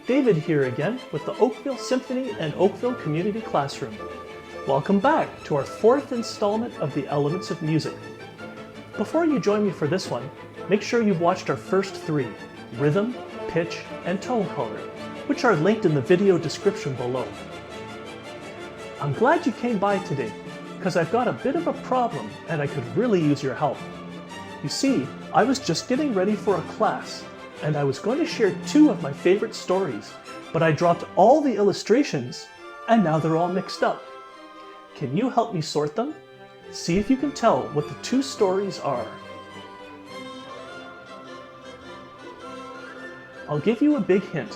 David here again with the Oakville Symphony and Oakville Community Classroom. Welcome back to our fourth installment of the Elements of Music. Before you join me for this one, make sure you've watched our first three, rhythm, pitch, and tone color, which are linked in the video description below. I'm glad you came by today, because I've got a bit of a problem and I could really use your help. You see, I was just getting ready for a class, and I was going to share two of my favorite stories, but I dropped all the illustrations, and now they're all mixed up. Can you help me sort them? See if you can tell what the two stories are. I'll give you a big hint.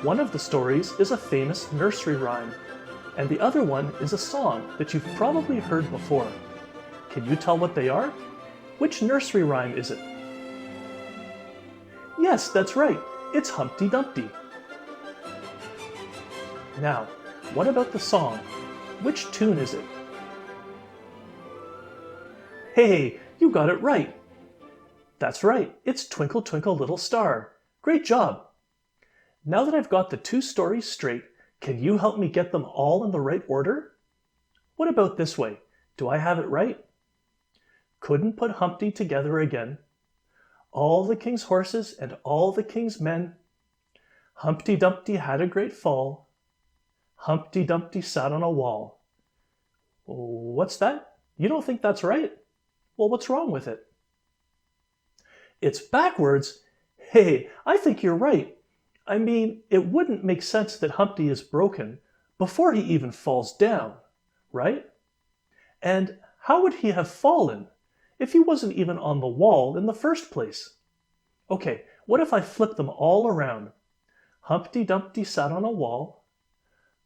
One of the stories is a famous nursery rhyme, and the other one is a song that you've probably heard before. Can you tell what they are? Which nursery rhyme is it? Yes, that's right. It's Humpty Dumpty. Now, what about the song? Which tune is it? Hey, you got it right. That's right. It's Twinkle Twinkle Little Star. Great job. Now that I've got the two stories straight, can you help me get them all in the right order? What about this way? Do I have it right? Couldn't put Humpty together again. All the king's horses and all the king's men. Humpty Dumpty had a great fall. Humpty Dumpty sat on a wall. What's that? You don't think that's right? Well, what's wrong with it? It's backwards. Hey, I think you're right. I mean, it wouldn't make sense that Humpty is broken before he even falls down, right? And how would he have fallen if he wasn't even on the wall in the first place? Okay, what if I flip them all around? Humpty Dumpty sat on a wall.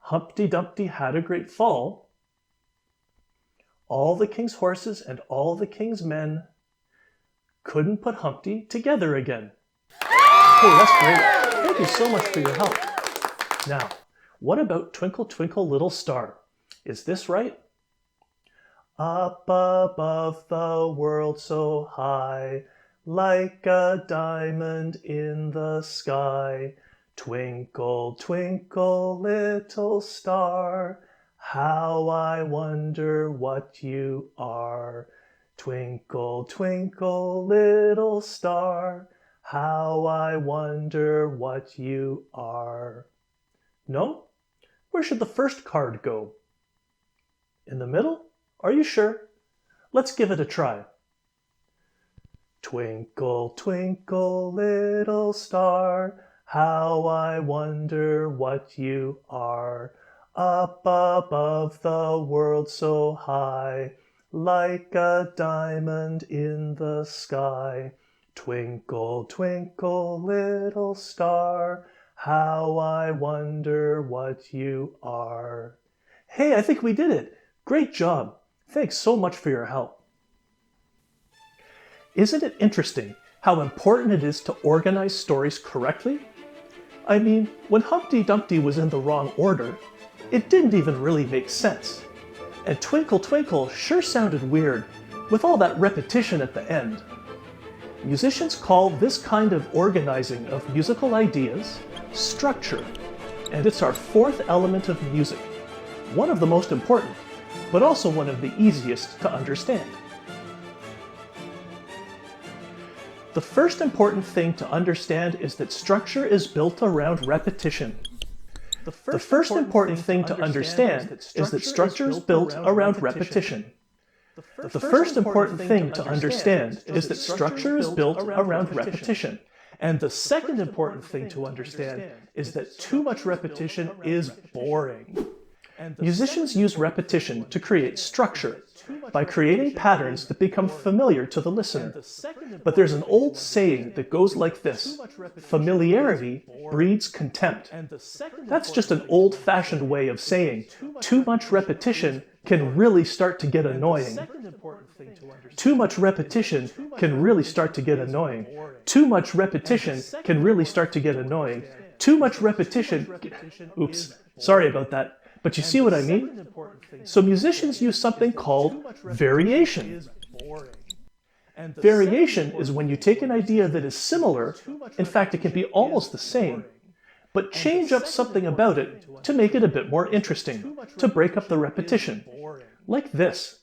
Humpty Dumpty had a great fall. All the king's horses and all the king's men couldn't put Humpty together again. Hey, that's great. Thank you so much for your help. Now, what about Twinkle Twinkle Little Star? Is this right? Up above the world so high, like a diamond in the sky, twinkle, twinkle, little star, how I wonder what you are. Twinkle, twinkle, little star, how I wonder what you are. No? Where should the first card go? In the middle? Are you sure? Let's give it a try. Twinkle, twinkle, little star, how I wonder what you are. Up above the world so high, like a diamond in the sky. Twinkle, twinkle, little star, how I wonder what you are. Hey, I think we did it. Great job. Thanks so much for your help. Isn't it interesting how important it is to organize stories correctly? I mean, when Humpty Dumpty was in the wrong order, it didn't even really make sense. And Twinkle Twinkle sure sounded weird, with all that repetition at the end. Musicians call this kind of organizing of musical ideas structure, and it's our fourth element of music, one of the most important, but also one of the easiest to understand. The first important thing to understand is that structure is built around repetition. The first important thing to understand is that structure is built around repetition. The first important thing to understand is that structure is built around repetition. And the second important thing to understand is that too much repetition is boring. Musicians use repetition to create structure by creating patterns that become familiar to the listener. But there's an old saying that goes like this: familiarity breeds contempt. That's just an old-fashioned way of saying too much repetition can really start to get annoying. Too much repetition can really start to get annoying. Too much repetition can really start to get annoying. Too much repetition... Oops, sorry about that. But you see what I mean? So musicians use something called variation. Variation is when you take an idea that is similar, in fact it can be almost the same, but change up something about it to make it a bit more interesting, to break up the repetition, like this.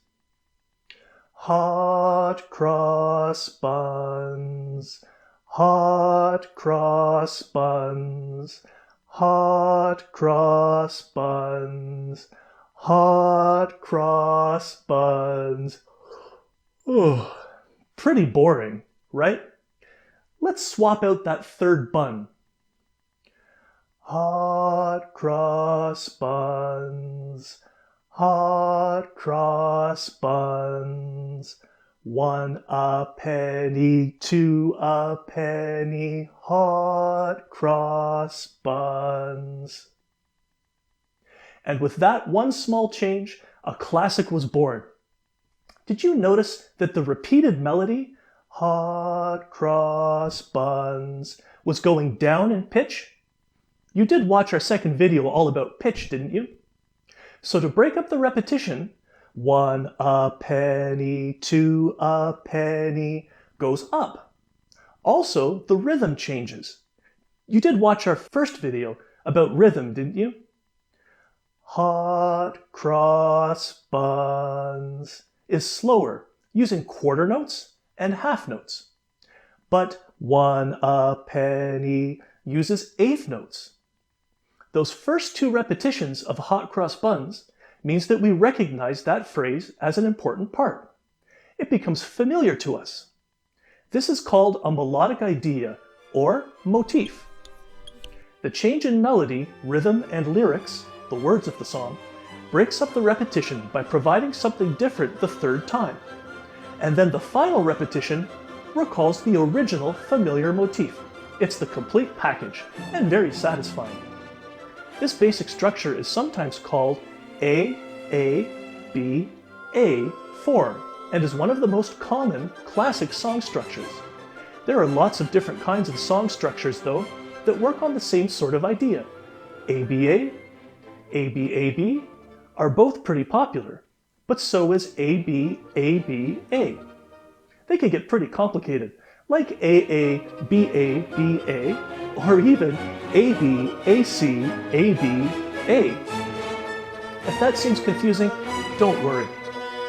Hot cross buns, hot cross buns, hot cross buns, hot cross buns. Oh, pretty boring, right? Let's swap out that third bun. Hot cross buns, hot cross buns, 1 a penny, 2 a penny, hot cross buns. And with that one small change, a classic was born. Did you notice that the repeated melody, hot cross buns, was going down in pitch? You did watch our second video all about pitch, didn't you? So to break up the repetition, 1 a penny, 2 a penny goes up. Also, the rhythm changes. You did watch our first video about rhythm, didn't you? Hot cross buns is slower, using quarter notes and half notes. But 1 a penny uses eighth notes. Those first 2 repetitions of hot cross buns means that we recognize that phrase as an important part. It becomes familiar to us. This is called a melodic idea, or motif. The change in melody, rhythm, and lyrics, the words of the song, breaks up the repetition by providing something different the third time. And then the final repetition recalls the original familiar motif. It's the complete package, and very satisfying. This basic structure is sometimes called A, B, A form, and is one of the most common classic song structures. There are lots of different kinds of song structures, though, that work on the same sort of idea. ABA, ABAB are both pretty popular, but so is ABABA. They can get pretty complicated, like AABABA, or even ABACABA. If that seems confusing, don't worry.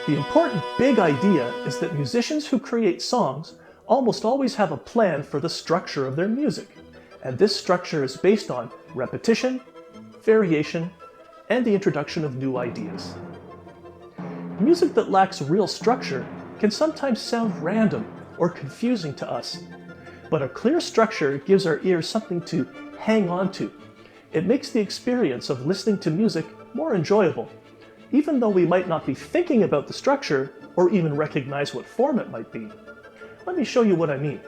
The important big idea is that musicians who create songs almost always have a plan for the structure of their music, and this structure is based on repetition, variation, and the introduction of new ideas. Music that lacks real structure can sometimes sound random or confusing to us, but a clear structure gives our ears something to hang on to. It makes the experience of listening to music more enjoyable, even though we might not be thinking about the structure or even recognize what form it might be. Let me show you what I mean.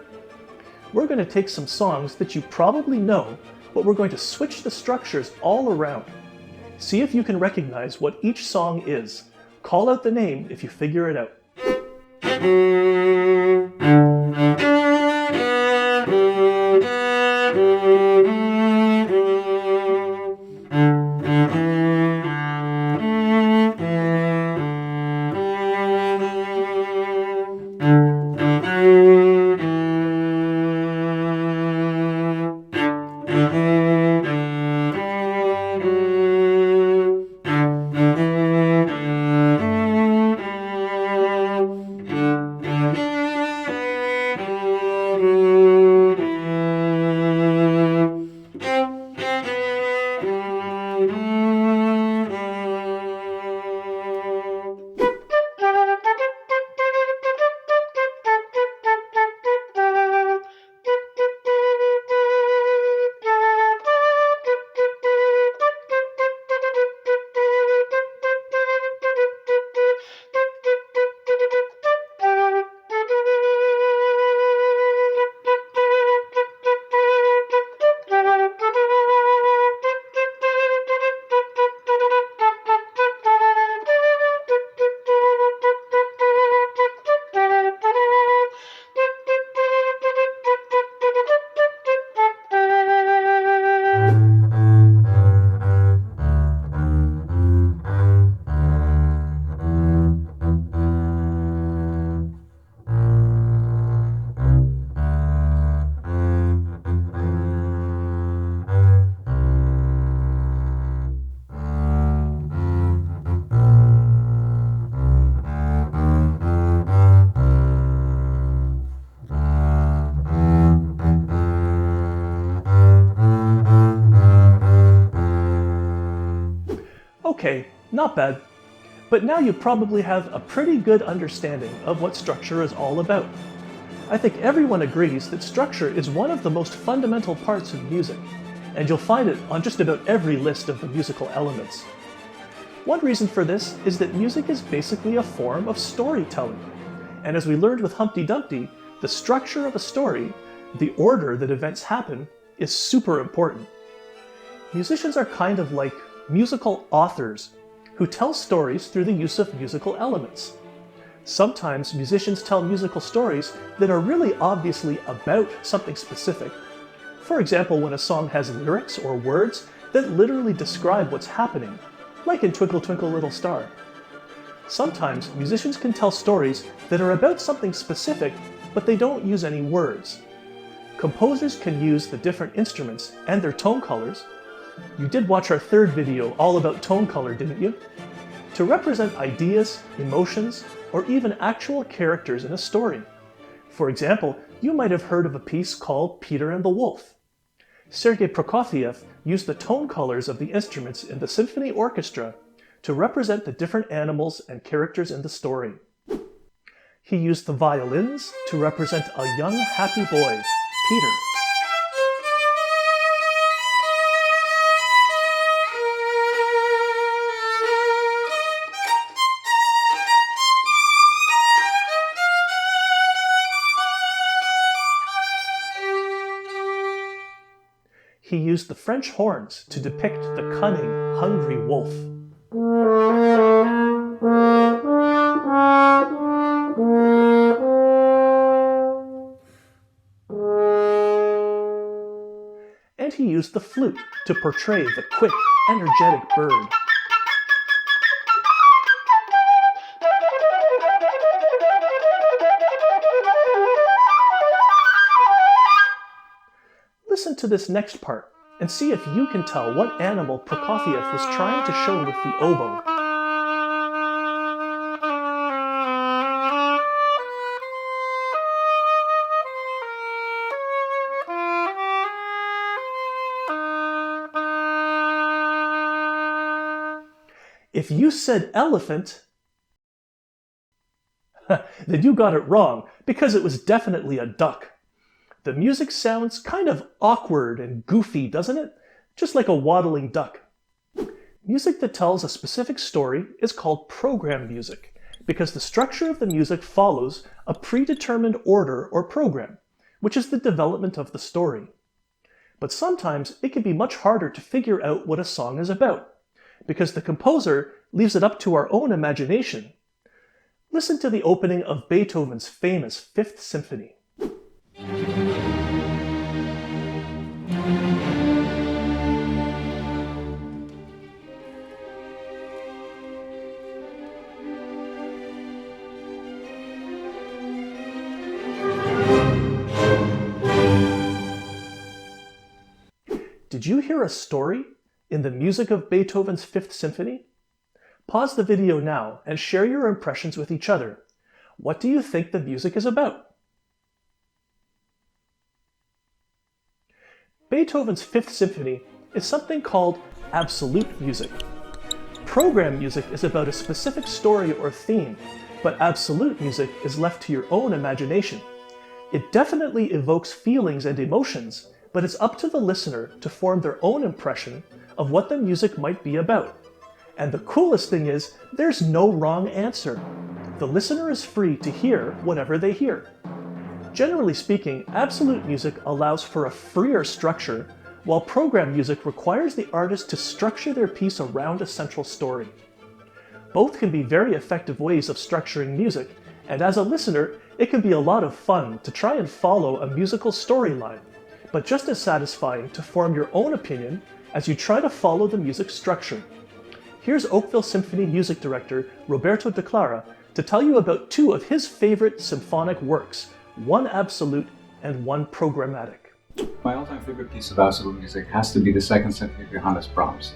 We're going to take some songs that you probably know, but we're going to switch the structures all around. See if you can recognize what each song is. Call out the name if you figure it out. Okay, not bad. But now you probably have a pretty good understanding of what structure is all about. I think everyone agrees that structure is one of the most fundamental parts of music, and you'll find it on just about every list of the musical elements. One reason for this is that music is basically a form of storytelling, and as we learned with Humpty Dumpty, the structure of a story, the order that events happen, is super important. Musicians are kind of like musical authors who tell stories through the use of musical elements. Sometimes musicians tell musical stories that are really obviously about something specific. For example, when a song has lyrics or words that literally describe what's happening, like in Twinkle Twinkle Little Star. Sometimes musicians can tell stories that are about something specific, but they don't use any words. Composers can use the different instruments and their tone colors. You did watch our third video all about tone color, didn't you? To represent ideas, emotions, or even actual characters in a story. For example, you might have heard of a piece called Peter and the Wolf. Sergei Prokofiev used the tone colors of the instruments in the symphony orchestra to represent the different animals and characters in the story. He used the violins to represent a young, happy boy, Peter. He used the French horns to depict the cunning, hungry wolf. And he used the flute to portray the quick, energetic bird. Listen to this next part and see if you can tell what animal Prokofiev was trying to show with the oboe. If you said elephant, then you got it wrong, because it was definitely a duck. The music sounds kind of awkward and goofy, doesn't it? Just like a waddling duck. Music that tells a specific story is called program music, because the structure of the music follows a predetermined order or program, which is the development of the story. But sometimes it can be much harder to figure out what a song is about, because the composer leaves it up to our own imagination. Listen to the opening of Beethoven's famous Fifth Symphony. Did you hear a story in the music of Beethoven's Fifth Symphony? Pause the video now and share your impressions with each other. What do you think the music is about? Beethoven's Fifth Symphony is something called absolute music. Program music is about a specific story or theme, but absolute music is left to your own imagination. It definitely evokes feelings and emotions, but it's up to the listener to form their own impression of what the music might be about. And the coolest thing is, there's no wrong answer. The listener is free to hear whatever they hear. Generally speaking, absolute music allows for a freer structure, while program music requires the artist to structure their piece around a central story. Both can be very effective ways of structuring music, and as a listener, it can be a lot of fun to try and follow a musical storyline, but just as satisfying to form your own opinion as you try to follow the music structure. Here's Oakville Symphony music director Roberto de Clara to tell you about two of his favorite symphonic works, one absolute and one programmatic. My all-time favorite piece of absolute music has to be the Second Symphony of Johannes Brahms.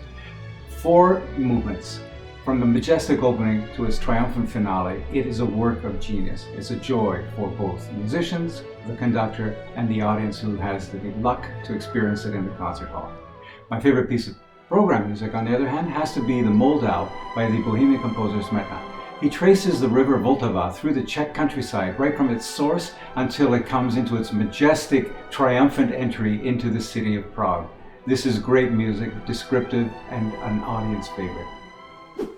4 movements, from the majestic opening to its triumphant finale. It is a work of genius. It's a joy for both musicians, the conductor, and the audience who has the luck to experience it in the concert hall. My favorite piece of Program music, on the other hand, has to be the Moldau by the Bohemian composer Smetana. He traces the river Vltava through the Czech countryside, right from its source until it comes into its majestic, triumphant entry into the city of Prague. This is great music, descriptive, and an audience favorite.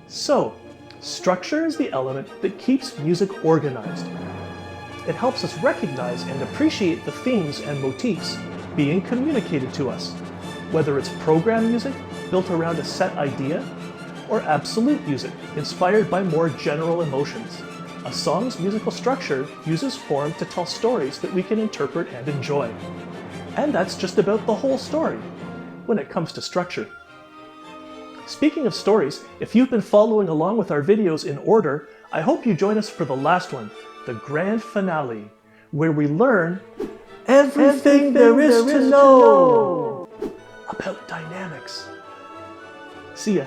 So, structure is the element that keeps music organized. It helps us recognize and appreciate the themes and motifs being communicated to us, whether it's program music built around a set idea, or absolute music inspired by more general emotions. A song's musical structure uses form to tell stories that we can interpret and enjoy. And that's just about the whole story when it comes to structure. Speaking of stories, if you've been following along with our videos in order, I hope you join us for the last one, the grand finale, where we learn everything there is to know about dynamics. See ya.